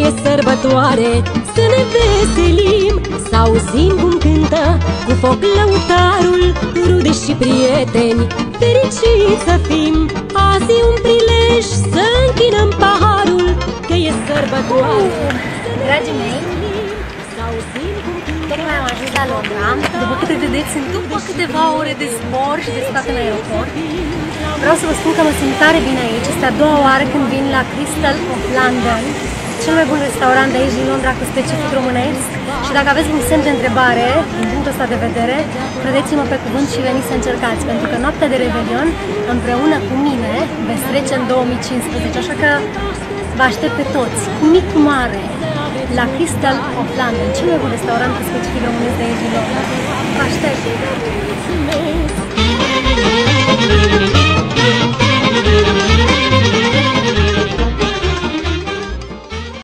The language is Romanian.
e sărbătoare, să ne veselim, să auzim cum cântă cu foc lăutarul, rude și prieteni, fericiți să fim. Azi e un prilej să închinăm paharul, că e sărbătoare. Dragii mei, tocmai am ajuns la Londra. După câte vedeți, sunt după câteva ore de zbor și de stat în aeroport. Vreau să vă spun că mă simt tare bine aici. Este a doua oară când vin la Crystal of London, cel mai bun restaurant de aici din Londra cu specific românesc. Și dacă aveți un semn de întrebare din punctul ăsta de vedere, credeți-mă pe cuvânt și veniți să încercați, pentru că noaptea de Revelion împreună cu mine veți trece în 2015, așa că vă aștept pe toți, cu mic cu mare, la Crystal of London, cel mai bun restaurant cu specific românesc de aici din Londra. Vă aștept!